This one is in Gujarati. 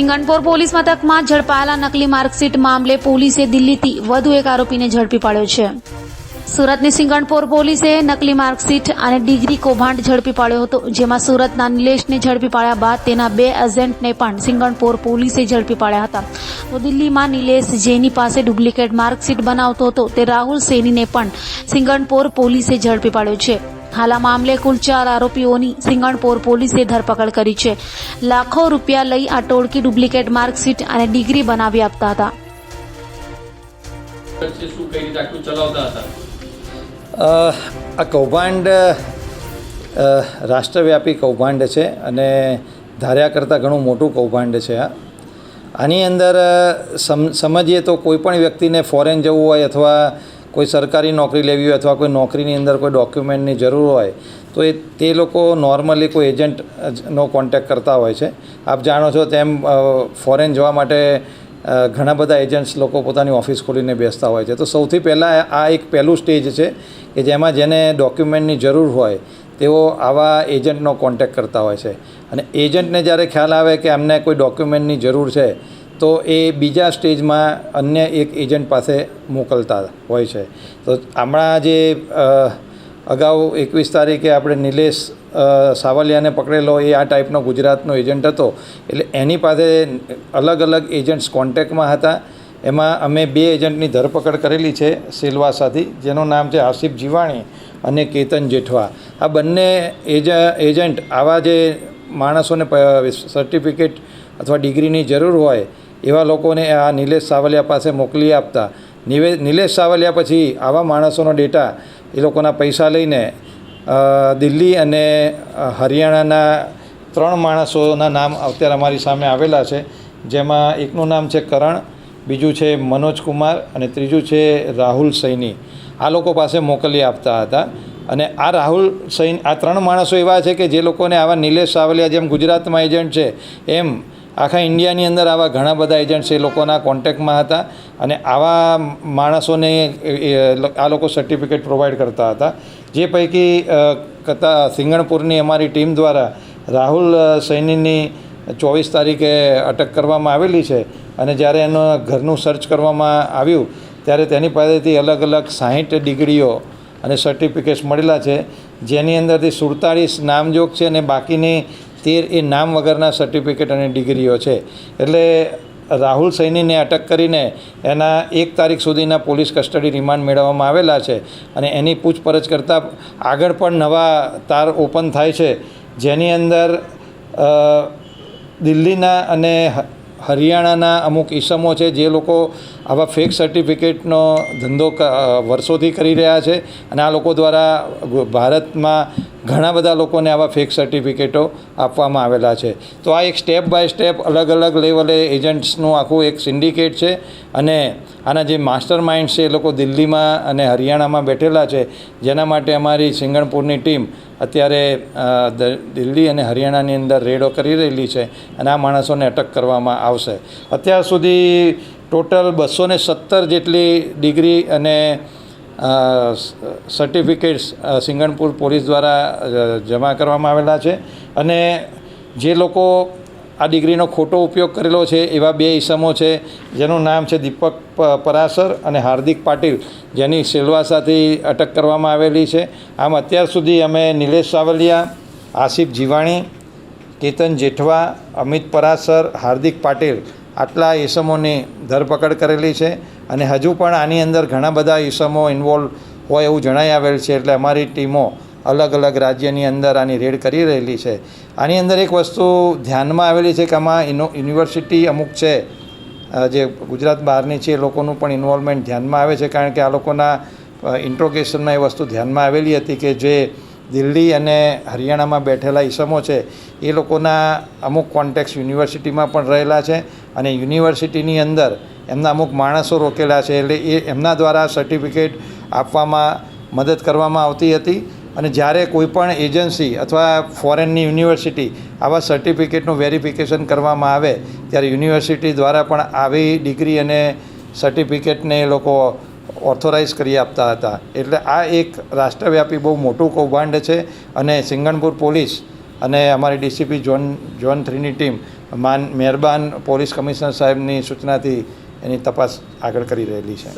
સિંગણપોર પોલીસ મથકમાં ઝડપાયેલા નકલી માર્કશીટ મામલે પોલીસે દિલ્હીથી વધુ એક આરોપીને ઝડપી પાડ્યો છે। સુરતની સિંગણપોર પોલીસે નકલી માર્કશીટ અને ડિગ્રી કૌભાંડ ઝડપી પાડ્યો હતો, જેમાં સુરતના નિલેશને ઝડપી પાડ્યા બાદ તેના 2 એજન્ટને પણ સિંગણપોર પોલીસે ઝડપી પાડ્યા હતા। તો દિલ્હીમાં નિલેશ જેની પાસે ડુપ્લિકેટ માર્કશીટ બનાવતો હતો તે રાહુલ સૈનીને પણ સિંગણપોર પોલીસે ઝડપી પાડ્યો છે। હાલ આ મામલે કુલ 4 આરોપીઓની સિંગણપોર પોલીસે ધરપકડ કરી છે। લાખો રૂપિયા લઈ આ ટોળકી ડુપ્લિકેટ માર્કશીટ અને ડિગ્રી બનાવી આપતા હતા। આ કૌભાંડ રાષ્ટ્રવ્યાપી કૌભાંડ છે અને ધાર્યા કરતાં ઘણું મોટું કૌભાંડ છે। આની અંદર સમજીએ તો કોઈપણ વ્યક્તિને ફોરેન જવું હોય અથવા કોઈ સરકારી નોકરી લેવી હોય અથવા કોઈ નોકરીની અંદર કોઈ ડોક્યુમેન્ટની જરૂર હોય તો તે લોકો નોર્મલી કોઈ એજન્ટનો કોન્ટેક્ટ કરતા હોય છે। આપ જાણો છો તેમ ફોરેન જવા માટે ઘણા બધા એજન્ટ્સ લોકો પોતાની ઓફિસ ખોલીને બેસતા હોય છે। તો સૌથી પહેલાં આ એક પહેલું સ્ટેજ છે કે જેમાં જેને ડોક્યુમેન્ટની જરૂર હોય તેઓ આવા એજન્ટનો કોન્ટેક્ટ કરતા હોય છે અને એજન્ટને જ્યારે ખ્યાલ આવે કે અમને કોઈ ડોક્યુમેન્ટની જરૂર છે તો એ બીજા સ્ટેજમાં અન્ય એક એજન્ટ પાસે મોકલતા હોય છે। તો હમણાં જે અગાઉ 21 તારીખે આપણે નિલેશ સાવલિયાને પકડેલો એ આ ટાઈપનો ગુજરાતનો એજન્ટ હતો, એટલે એની પાસે અલગ અલગ એજન્ટ્સ કોન્ટેક્ટમાં હતા। એમાં અમે 2 એજન્ટની ધરપકડ કરેલી છે સિલવાસાથી, જેનું નામ છે આસિફ જીવાણી અને કેતન જેઠવા। આ બંને એજન્ટ આવા જે માણસોને સર્ટિફિકેટ અથવા ડિગ્રીની જરૂર હોય એવા લોકોને આ નિલેશ સાવલિયા પાસે મોકલી આપતા। નિલેશ સાવલિયા પછી આવા માણસોનો ડેટા એ લોકોના પૈસા લઈને દિલ્હી અને હરિયાણાના 3 માણસોના નામ અત્યારે અમારી સામે આવેલા છે, જેમાં એકનું નામ છે કરણ, બીજું છે મનોજ કુમાર અને ત્રીજું છે રાહુલ સૈની। આ લોકો પાસે મોકલી આપતા હતા અને આ રાહુલ સૈની, આ 3 માણસો એવા છે કે જે લોકોને આવા નિલેશ સાવલિયા જેમ ગુજરાતમાં એજન્ટ છે એમ આખા ઇન્ડિયાની અંદર આવા ઘણા બધા એજન્ટ્સ એ લોકોના કોન્ટેક્ટમાં હતા અને આવા માણસોને આ લોકો સર્ટિફિકેટ પ્રોવાઈડ કરતા હતા। જે પૈકી સિંગણપુરની અમારી ટીમ દ્વારા રાહુલ સૈનીની 24 તારીખે અટક કરવામાં આવેલી છે અને જ્યારે એનું ઘરનું સર્ચ કરવામાં આવ્યું ત્યારે તેની પાસેથી અલગ અલગ 60 ડિગ્રીઓ અને સર્ટિફિકેટ્સ મળેલા છે, જેની અંદરથી 47 નામજોગ છે અને બાકીની 13 એ નામ વગરના સર્ટિફિકેટ અને ડિગ્રીઓ છે। એટલે રાહુલ સૈનીને અટક કરીને એના 1 તારીખ સુધીના પોલીસ કસ્ટડી રિમાન્ડ મેળવવામાં આવેલા છે અને એની પૂછપરછ કરતાં આગળ પણ નવા તાર ઓપન થાય છે, જેની અંદર દિલ્હીના અને હરિયાણાના અમુક ઈસમો છે જે લોકો આવા ફેક સર્ટિફિકેટનો ધંધો વર્ષોથી કરી રહ્યા છે અને આ લોકો દ્વારા ભારતમાં ઘણા બધા લોકોને આવા ફેક સર્ટિફિકેટો આપવામાં આવેલા છે। તો આ એક સ્ટેપ બાય સ્ટેપ અલગ અલગ લેવલે એજન્ટ્સનું આખું એક સિન્ડિકેટ છે અને આના જે માસ્ટર માઇન્ડ છે એ લોકો દિલ્હીમાં અને હરિયાણામાં બેઠેલા છે, જેના માટે અમારી સિંગણપુરની ટીમ અત્યારે દિલ્હી અને હરિયાણાની અંદર રેડો કરી રહેલી છે અને આ માણસોને અટક કરવામાં આવશે। અત્યાર સુધી ટોટલ 217 જેટલી ડિગ્રી અને સર્ટિફિકેટ્સ સિંગણપુર પોલીસ દ્વારા જમા કરવામાં આવેલા છે અને જે લોકો આ ડિગ્રીનો ખોટો ઉપયોગ કરેલો છે એવા 2 ઈસમો છે, જેનું નામ છે દીપક પરાસર અને હાર્દિક પાટીલ, જેની સિલવાસાથી અટક કરવામાં આવેલી છે। આમ અત્યાર સુધી અમે નિલેશ સાવલિયા, આસિફ જીવાણી, કેતન જેઠવા, અમિત પરાસર, હાર્દિક પાટીલ આટલા ઈસમોની ધરપકડ કરેલી છે અને હજુ પણ આની અંદર ઘણા બધા ઈસમો ઇન્વોલ્વ હોય એવું જણાઈ આવેલ છે। એટલે અમારી ટીમો અલગ અલગ રાજ્યની અંદર આની રેડ કરી રહેલી છે। આની અંદર એક વસ્તુ ધ્યાનમાં આવેલી છે કે આમાં યુનિવર્સિટી અમુક છે જે ગુજરાત બહારની છે એ લોકોનું પણ ઇન્વોલ્વમેન્ટ ધ્યાનમાં આવે છે, કારણ કે આ લોકોના ઇન્ટ્રોગેશનમાં એ વસ્તુ ધ્યાનમાં આવેલી હતી કે જે દિલ્હી અને હરિયાણામાં બેઠેલા ઈસમો છે એ લોકોના અમુક કોન્ટેક્ટ્સ યુનિવર્સિટીમાં પણ રહેલા છે અને યુનિવર્સિટીની અંદર એમના અમુક માણસો રોકેલા છે, એટલે એ એમના દ્વારા સર્ટિફિકેટ આપવામાં મદદ કરવામાં આવતી હતી અને જ્યારે કોઈપણ એજન્સી અથવા ફોરેનની યુનિવર્સિટી આવા સર્ટિફિકેટનું વેરિફિકેશન કરવામાં આવે ત્યારે યુનિવર્સિટી દ્વારા પણ આવી ડિગ્રી અને સર્ટિફિકેટને એ લોકો ઓથોરાઇઝ કરી આપતા હતા। એટલે આ એક રાષ્ટ્રવ્યાપી બહુ મોટું કૌભાંડ છે અને સિંગણપુર પોલીસ અને અમારી ડીસીપી ઝોન 3ની ટીમ મહેરબાન પોલીસ કમિશનર સાહેબની સૂચનાથી એની તપાસ આગળ કરી રહેલી છે.